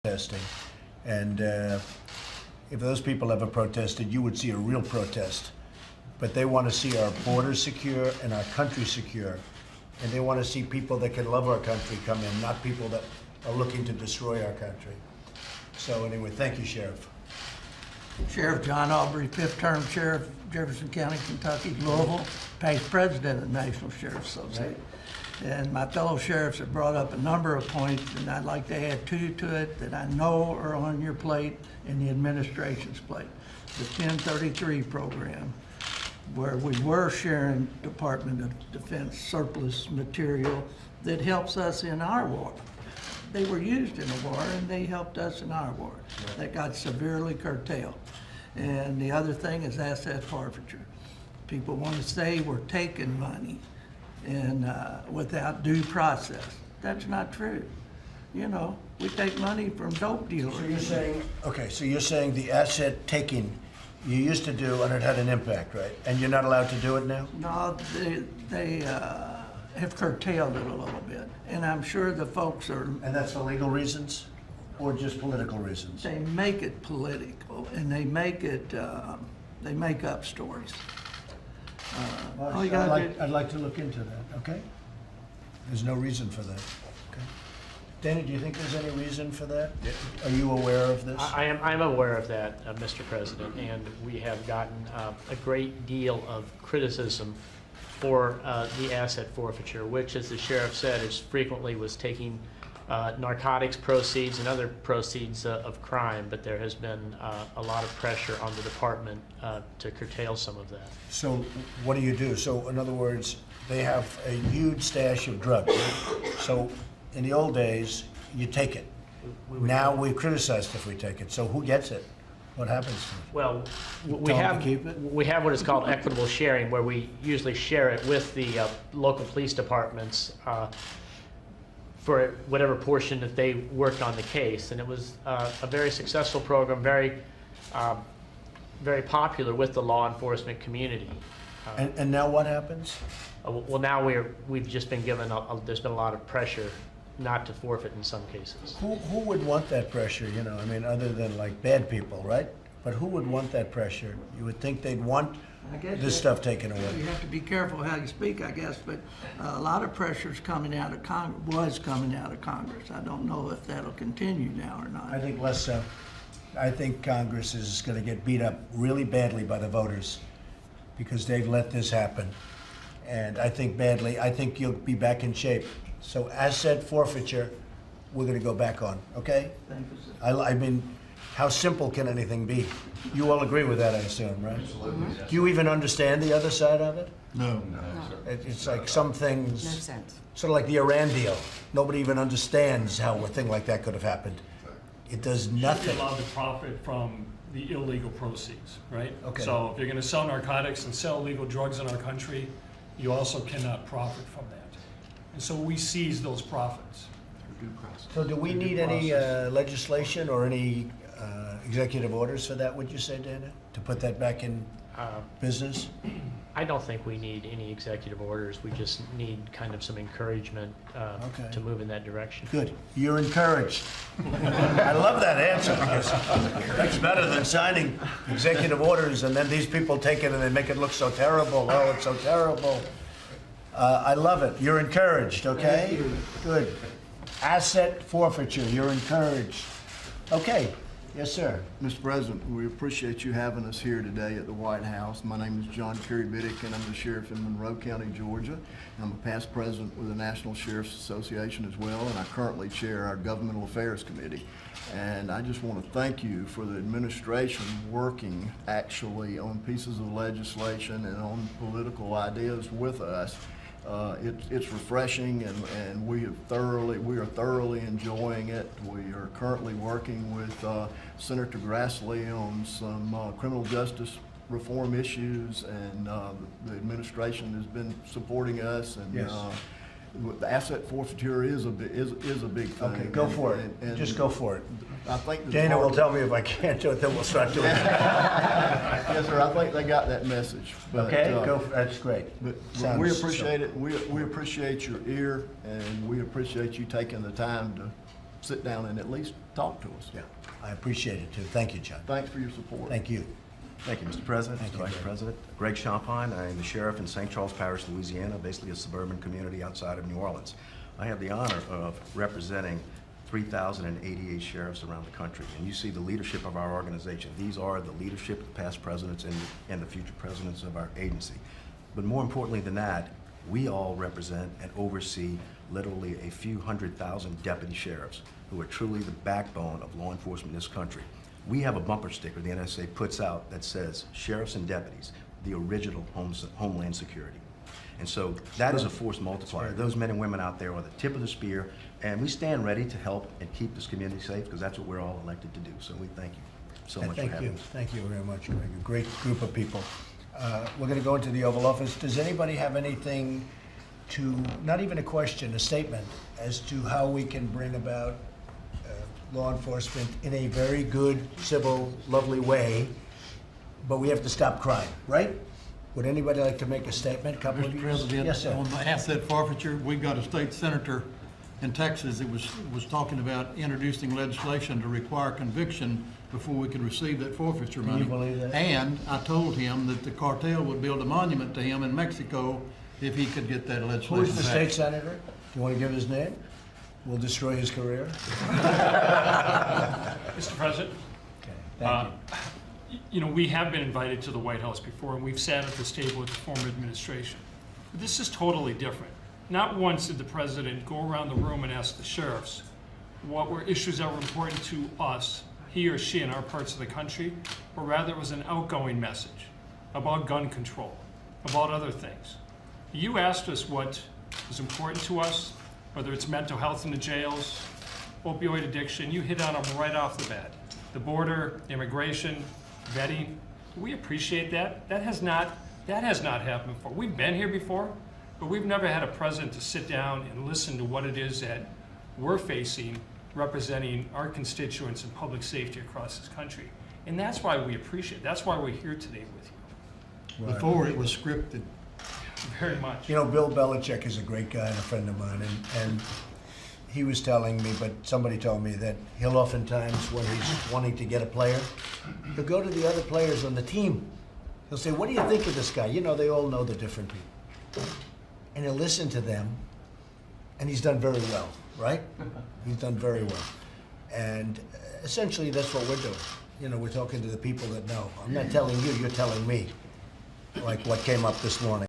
protesting. And if those people ever protested, you would see a real protest. But they want to see our borders secure and our country secure. And they want to see people that can love our country come in, not people that are looking to destroy our country. So anyway, thank you, Sheriff. Sheriff John Aubrey, 5th term Sheriff, Jefferson County, Kentucky, Louisville, past president of the National Sheriff's Association. And my fellow sheriffs have brought up a number of points, and I'd like to add two to it that I know are on your plate and the administration's plate. The 1033 program, where we were sharing Department of Defense surplus material that helps us in our war. They were used in a war and they helped us in our war. That got severely curtailed. And the other thing is asset forfeiture. People want to say we're taking money and without due process. That's not true. You know, we take money from dope dealers. So you're saying, okay, so you're saying the asset taking you used to do and it had an impact, right? And you're not allowed to do it now? No, they have curtailed it a little bit. And I'm sure the folks are... And that's for legal reasons or just political reasons? They make it political and they make it, they make up stories. Well, I'd like to look into that, okay? There's no reason for that, okay? Dana, do you think there's any reason for that? Are you aware of this? I'm aware of that, Mr. President, and we have gotten a great deal of criticism for the asset forfeiture, which, as the sheriff said, is frequently was taking narcotics proceeds and other proceeds of crime, but there has been a lot of pressure on the department to curtail some of that. So what do you do? So in other words, they have a huge stash of drugs. So in the old days, you take it. Now we're criticized if we take it. So who gets it? What happens to it? Well, we have what is called equitable sharing, where we usually share it with the local police departments for whatever portion that they worked on the case. And it was a very successful program, very popular with the law enforcement community. And now what happens? Well, now we've just been given, there's been a lot of pressure not to forfeit in some cases. Who would want that pressure, you know? I mean, other than like bad people, right? But who would want that pressure? You would think they'd want this stuff taken away. You have to be careful how you speak, I guess, but a lot of pressure's coming out of was coming out of Congress. I don't know if that'll continue now or not. I think less so. I think Congress is going to get beat up really badly by the voters because they've let this happen. And I think badly. I think you'll be back in shape. So asset forfeiture, we're going to go back on, okay? Thank you, sir. I mean, how simple can anything be? You all agree with that, I assume, right? Absolutely. Do you even understand the other side of it? No. It's like some things, No sense. sort of like the Iran deal. Nobody even understands how a thing like that could have happened. It does nothing. You're allowed to profit from the illegal proceeds, right? Okay. So if you're going to sell narcotics and sell illegal drugs in our country, you also cannot profit from that. And so we seize those profits. So do we need any legislation or any executive orders for that, would you say, Dana? To put that back in business? I don't think we need any executive orders. We just need kind of some encouragement Okay. to move in that direction. Good. You're encouraged. I love that answer because that's better than signing executive orders and then these people take it and they make it look so terrible. Oh, it's so terrible. I love it. You're encouraged, okay? Good. Asset forfeiture, you're encouraged. Okay. Yes, sir. Mr. President, we appreciate you having us here today at the White House. My name is John Kerry Biddick, and I'm the sheriff in Monroe County, Georgia. I'm a past president with the National Sheriff's Association as well, and I currently chair our Governmental Affairs Committee. And I just want to thank you for the administration working actually on pieces of legislation and on political ideas with us. It's refreshing, and we are thoroughly enjoying it. We are currently working with Senator Grassley on some criminal justice reform issues, and the administration has been supporting us. And Yes. The asset forfeiture is a big thing. Okay, go for it. And Just go for it. I think the Dana will department- tell me if I can't do it, then we'll start doing it. Yes, sir. I think they got that message. But, Okay, that's great. But Sounds- we appreciate it. We appreciate your ear, and we appreciate you taking the time to sit down and at least talk to us. Yeah, I appreciate it too. Thank you, John. Thanks for your support. Thank you. Thank you, Mr. President, Thank Mr. you, Vice Greg. President. Greg Champagne, I am the sheriff in St. Charles Parish, Louisiana, basically a suburban community outside of New Orleans. I have the honor of representing 3,088 sheriffs around the country, and you see the leadership of our organization. These are the leadership of past presidents and the future presidents of our agency. But more importantly than that, we all represent and oversee literally a few 100,000 deputy sheriffs who are truly the backbone of law enforcement in this country. We have a bumper sticker the NSA puts out that says, "Sheriffs and deputies, the original Homeland Security." And so that is a force multiplier. Those men and women out there are the tip of the spear, and we stand ready to help and keep this community safe because that's what we're all elected to do. So we thank you so much for Thank having you. us. Thank you very much, Greg. A great group of people. We're going to go into the Oval Office. Does anybody have anything to, not even a question, a statement, as to how we can bring about law enforcement in a very good, civil, lovely way, but we have to stop crime, right? Would anybody like to make a statement? A couple of Mr. you? President, Yes, sir. on the asset forfeiture, we've got a state senator in Texas that was talking about introducing legislation to require conviction before we could receive that forfeiture money. you believe that? And I told him that the cartel would build a monument to him in Mexico if he could get that legislation Who's the state passed. senator? Do you want to give his name? We'll destroy his career. Mr. President, Okay, thank you. you know, we have been invited to the White House before, and we've sat at this table with the former administration. But this is totally different. Not once did the president go around the room and ask the sheriffs what were issues that were important to us, he or she, in our parts of the country, or rather it was an outgoing message about gun control, about other things. You asked us what was important to us, whether it's mental health in the jails, opioid addiction, you hit on them right off the bat. The border, immigration, vetting, we appreciate that. That has not happened before. We've been here before, but we've never had a president to sit down and listen to what it is that we're facing, representing our constituents in public safety across this country. And that's why we appreciate it. That's why we're here today with you. Before it was scripted. Very much. You know, Bill Belichick is a great guy and a friend of mine, and he was telling me, but somebody told me that he'll oftentimes, when he's wanting to get a player, he'll go to the other players on the team. He'll say, "What do you think of this guy?" You know, they all know the different people. And he'll listen to them, and he's done very well, right? He's done very well. And essentially, that's what we're doing. You know, we're talking to the people that know. I'm not telling you, you're telling me, like what came up this morning.